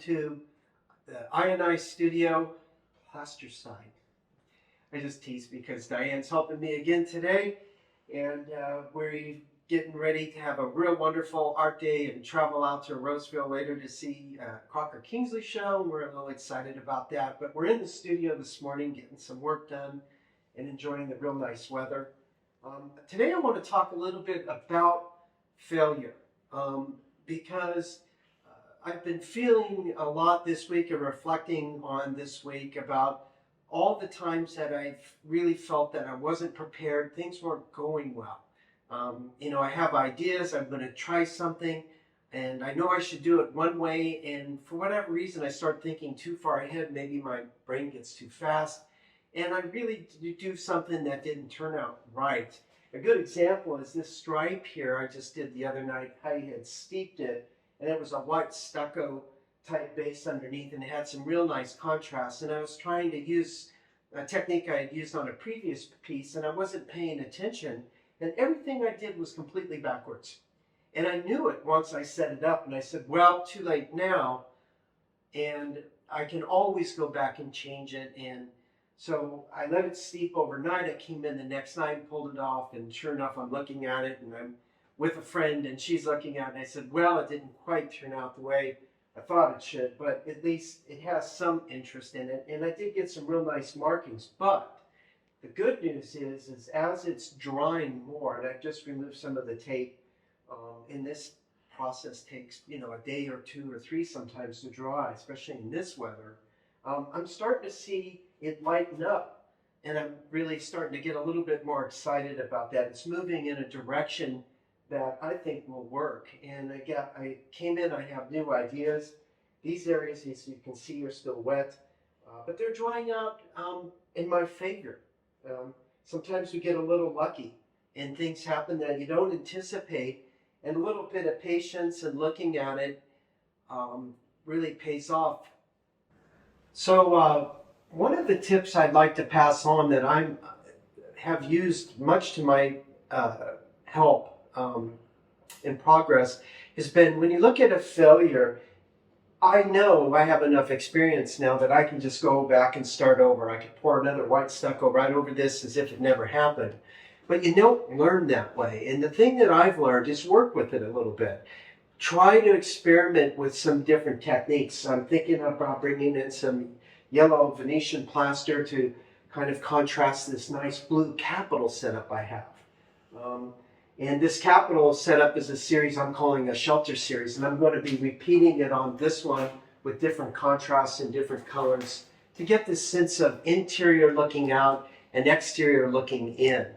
to the INI Studio Plaster Side. I just tease because Diane's helping me again today, and we're getting ready to have a real wonderful art day and travel out to Roseville later to see Crocker Kingsley show. And we're a little excited about that, but we're in the studio this morning getting some work done and enjoying the real nice weather. Today I want to talk a little bit about failure because I've been feeling a lot this week and reflecting on this week about all the times that I've really felt that I wasn't prepared, things weren't going well. I have ideas, I'm going to try something, and I know I should do it one way, and for whatever reason I start thinking too far ahead, maybe my brain gets too fast, and I really do something that didn't turn out right. A good example is this stripe here I just did the other night. I had steeped it, and it was a white stucco type base underneath, and it had some real nice contrast, and I was trying to use a technique I had used on a previous piece, and I wasn't paying attention, and everything I did was completely backwards. And I knew it once I set it up, and I said, well, too late now, and I can always go back and change it. And so I let it steep overnight. I came in the next night, pulled it off, and sure enough, I'm looking at it, and I'm with a friend, and she's looking at it, and I said, well, it didn't quite turn out the way I thought it should, but at least it has some interest in it, and I did get some real nice markings. But the good news is as it's drying more, and I've just removed some of the tape, and this process takes, a day or 2 or 3 sometimes to dry, especially in this weather, I'm starting to see it lighten up, and I'm really starting to get a little bit more excited about that. It's moving in a direction that I think will work. And I came in, I have new ideas. These areas, as you can see, are still wet, but they're drying out in my favor. Sometimes we get a little lucky and things happen that you don't anticipate, and a little bit of patience and looking at it really pays off. So one of the tips I'd like to pass on that I have used much to my help in progress has been, when you look at a failure, I know I have enough experience now that I can just go back and start over. I could pour another white stucco right over this as if it never happened. But you don't learn that way. And the thing that I've learned is work with it a little bit. Try to experiment with some different techniques. I'm thinking about bringing in some yellow Venetian plaster to kind of contrast this nice blue capital setup I have. And this capital setup is a series I'm calling a shelter series, and I'm going to be repeating it on this one with different contrasts and different colors to get this sense of interior looking out and exterior looking in.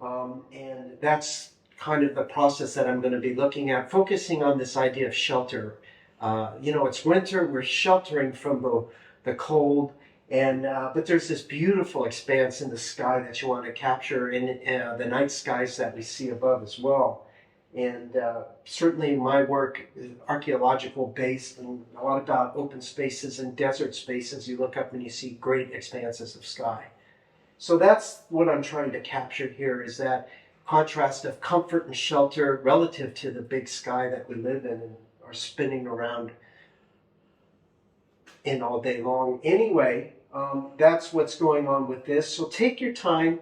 And that's kind of the process that I'm going to be looking at, focusing on this idea of shelter. It's winter, we're sheltering from the cold, and but there's this beautiful expanse in the sky that you want to capture in the night skies that we see above as well. And certainly my work is archaeological based and a lot about open spaces and desert spaces. You look up and you see great expanses of sky. So that's what I'm trying to capture here, is that contrast of comfort and shelter relative to the big sky that we live in and are spinning around in all day long. Anyway, that's what's going on with this. So take your time,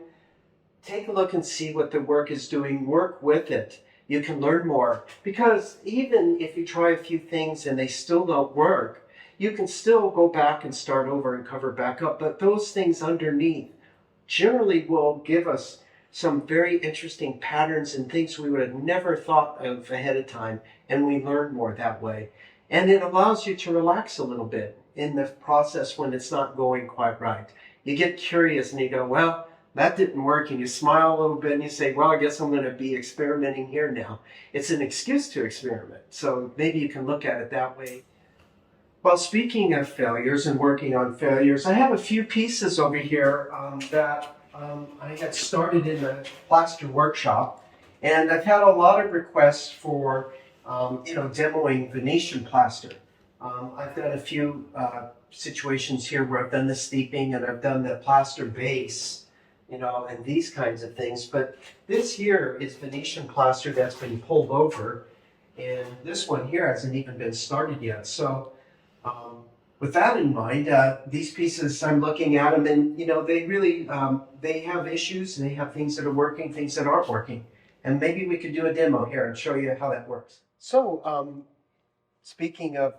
take a look and see what the work is doing, work with it. You can learn more, because even if you try a few things and they still don't work, you can still go back and start over and cover back up. But those things underneath generally will give us some very interesting patterns and things we would have never thought of ahead of time, and we learn more that way. And it allows you to relax a little bit in the process when it's not going quite right. You get curious and you go, well, that didn't work, and you smile a little bit and you say, well, I guess I'm going to be experimenting here now. It's an excuse to experiment, so maybe you can look at it that way. Well, speaking of failures and working on failures, I have a few pieces over here that I had started in the plaster workshop, and I've had a lot of requests for demoing Venetian plaster. I've done a few situations here where I've done the steeping and I've done the plaster base, and these kinds of things. But this here is Venetian plaster that's been pulled over, and this one here hasn't even been started yet. So With that in mind, these pieces, I'm looking at them, and they really they have issues, and they have things that are working, things that aren't working, and maybe we could do a demo here and show you how that works. So, speaking of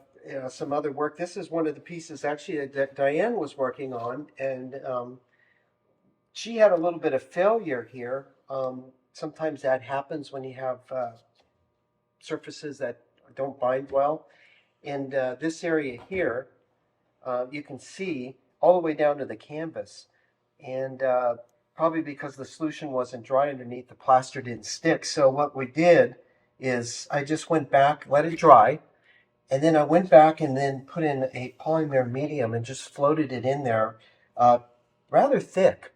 some other work, this is one of the pieces actually that Diane was working on, and she had a little bit of failure here. Sometimes that happens when you have surfaces that don't bind well. And this area here, you can see all the way down to the canvas. And probably because the solution wasn't dry underneath, the plaster didn't stick. So what we did is I just went back, let it dry, and then I went back and then put in a polymer medium and just floated it in there rather thick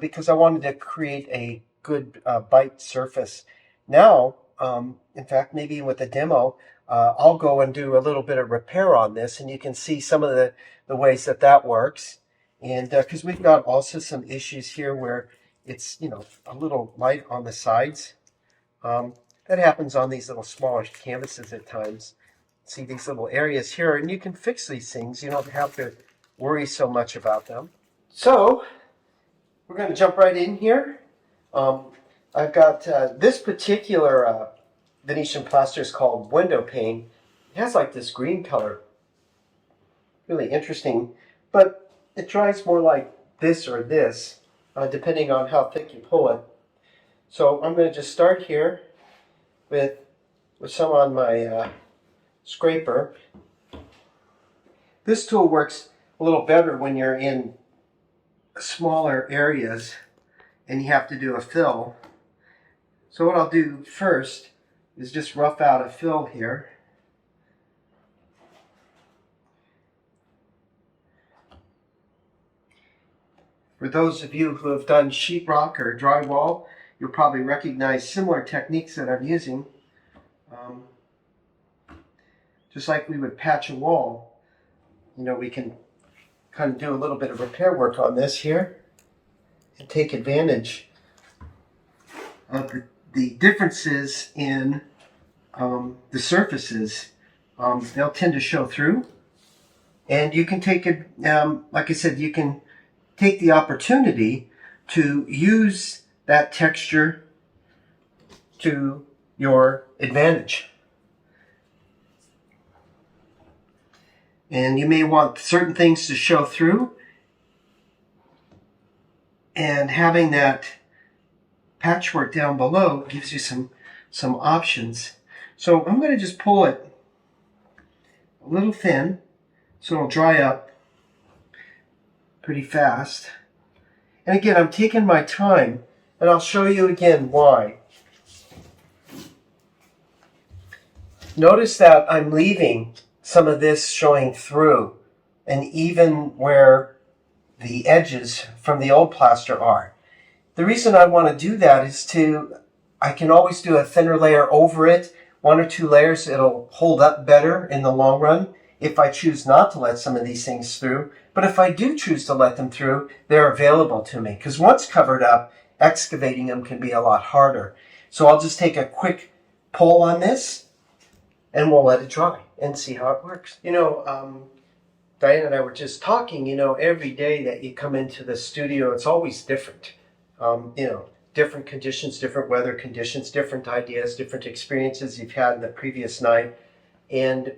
because I wanted to create a good bite surface. Now, in fact, maybe with a demo, I'll go and do a little bit of repair on this, and you can see some of the ways that works. And because we've got also some issues here where it's, a little light on the sides. That happens on these little smaller canvases at times. See these little areas here, and you can fix these things. You don't have to worry so much about them. So we're going to jump right in here. I've got this particular Venetian plaster is called window pane. It has like this green color. Really interesting, but it dries more like this or this, depending on how thick you pull it. So I'm going to just start here with some on my scraper. This tool works a little better when you're in smaller areas and you have to do a fill. So what I'll do first is just rough out a fill here. For those of you who have done sheetrock or drywall, you'll probably recognize similar techniques that I'm using. Just like we would patch a wall, we can kind of do a little bit of repair work on this here and take advantage of the differences in the surfaces. They'll tend to show through, and you can take it, like I said, you can take the opportunity to use that texture to your advantage. And you may want certain things to show through, and having that patchwork down below gives you some options. So I'm going to just pull it a little thin so it'll dry up pretty fast. And again, I'm taking my time, and I'll show you again why. Notice that I'm leaving some of this showing through, and even where the edges from the old plaster are. The reason I want to do that is I can always do a thinner layer over it, 1 or 2 layers. It'll hold up better in the long run if I choose not to let some of these things through. But if I do choose to let them through, they're available to me, because once covered up, excavating them can be a lot harder. So I'll just take a quick pull on this, and we'll let it dry and see how it works. Diane and I were just talking, every day that you come into the studio, it's always different. Different conditions, different weather conditions, different ideas, different experiences you've had in the previous night. And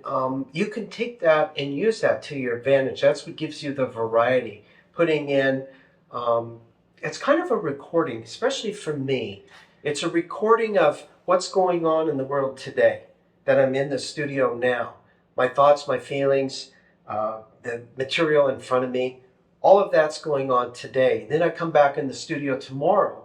you can take that and use that to your advantage. That's what gives you the variety. Putting in, it's kind of a recording, especially for me. It's a recording of what's going on in the world today, that I'm in the studio now. My thoughts, my feelings, the material in front of me, all of that's going on today. Then I come back in the studio tomorrow,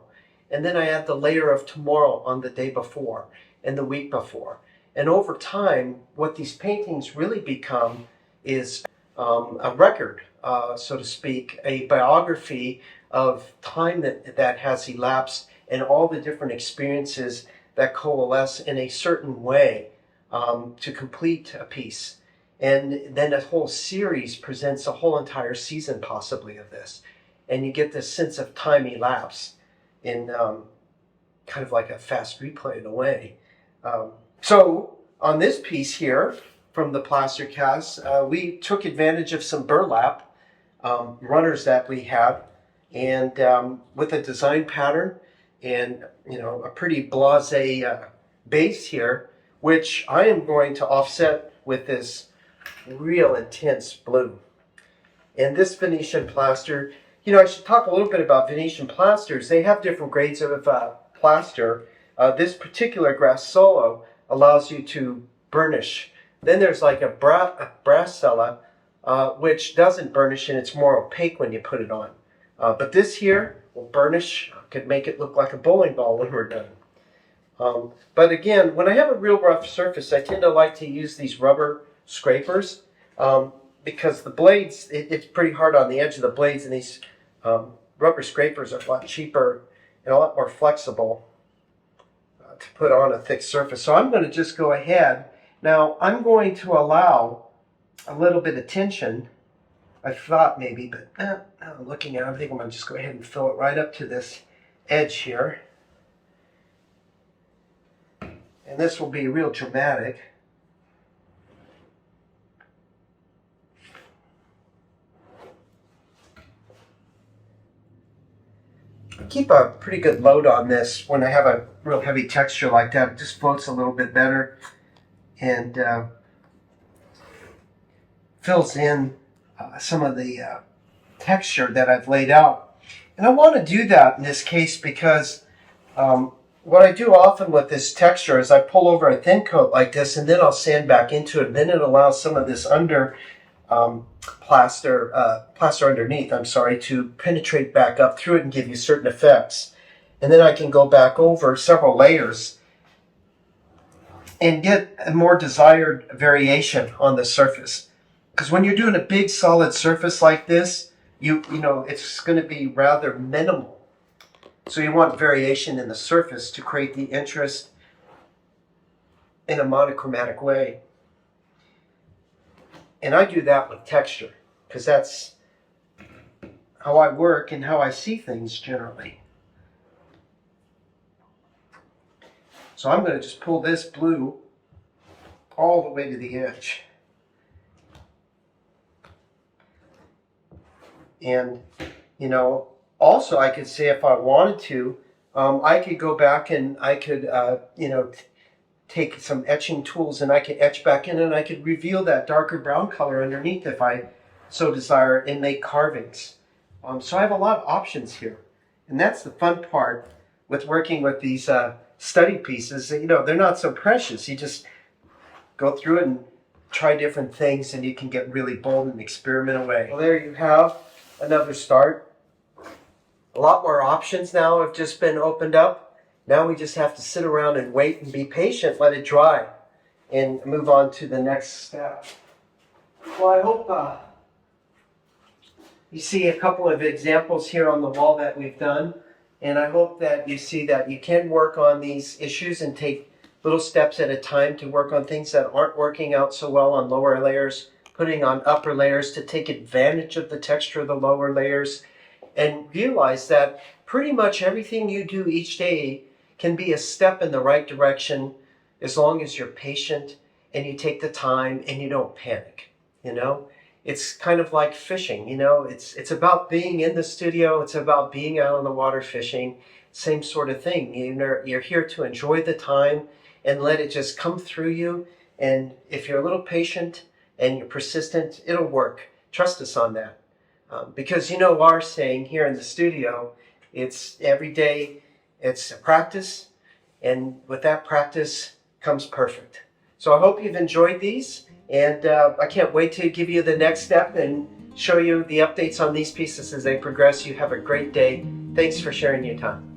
and then I add the layer of tomorrow on the day before and the week before. And over time, what these paintings really become is a record, so to speak, a biography of time that has elapsed and all the different experiences that coalesce in a certain way to complete a piece. And then a whole series presents a whole entire season possibly of this. And you get this sense of time elapse in kind of like a fast replay in a way. So on this piece here, from the plaster cast. We took advantage of some burlap runners that we had, and with a design pattern and a pretty blasé base here, which I am going to offset with this real intense blue. And this Venetian plaster, I should talk a little bit about Venetian plasters. They have different grades of plaster. This particular Grassolo allows you to burnish. Then there's like a Brassella, which doesn't burnish and it's more opaque when you put it on. But this here will burnish, could make it look like a bowling ball when we're done. But again, when I have a real rough surface, I tend to like to use these rubber scrapers because the blades, it's pretty hard on the edge of the blades, and these rubber scrapers are a lot cheaper and a lot more flexible to put on a thick surface. So I'm going to just go ahead. Now I'm going to allow a little bit of tension. I thought maybe, but looking at it, I think I'm going to just go ahead and fill it right up to this edge here. And this will be real dramatic. I keep a pretty good load on this when I have a real heavy texture like that. It just floats a little bit better and fills in some of the texture that I've laid out. And I want to do that in this case because what I do often with this texture is I pull over a thin coat like this, and then I'll sand back into it. Then it allows some of this plaster underneath, to penetrate back up through it and give you certain effects. And then I can go back over several layers and get a more desired variation on the surface. Because when you're doing a big solid surface like this, it's going to be rather minimal. So you want variation in the surface to create the interest in a monochromatic way. And I do that with texture, because that's how I work and how I see things generally. So I'm going to just pull this blue all the way to the edge. And, also I could say if I wanted to, I could go back and I could, take some etching tools and I could etch back in and I could reveal that darker brown color underneath if I so desire and make carvings. So I have a lot of options here. And that's the fun part with working with these study pieces. They're not so precious. You just go through it and try different things and you can get really bold and experiment away. Well, there you have another start. A lot more options now have just been opened up. Now we just have to sit around and wait and be patient, let it dry, and move on to the next step. Well, I hope you see a couple of examples here on the wall that we've done, and I hope that you see that you can work on these issues and take little steps at a time to work on things that aren't working out so well on lower layers, putting on upper layers to take advantage of the texture of the lower layers, and realize that pretty much everything you do each day can be a step in the right direction as long as you're patient and you take the time and you don't panic. It's kind of like fishing. It's about being in the studio. It's about being out on the water fishing. Same sort of thing. You're here to enjoy the time and let it just come through you. And if you're a little patient and you're persistent, it'll work. Trust us on that. Because our saying here in the studio, it's every day, it's a practice, and with that practice comes perfect. So I hope you've enjoyed these, and I can't wait to give you the next step and show you the updates on these pieces as they progress. You have a great day. Thanks for sharing your time.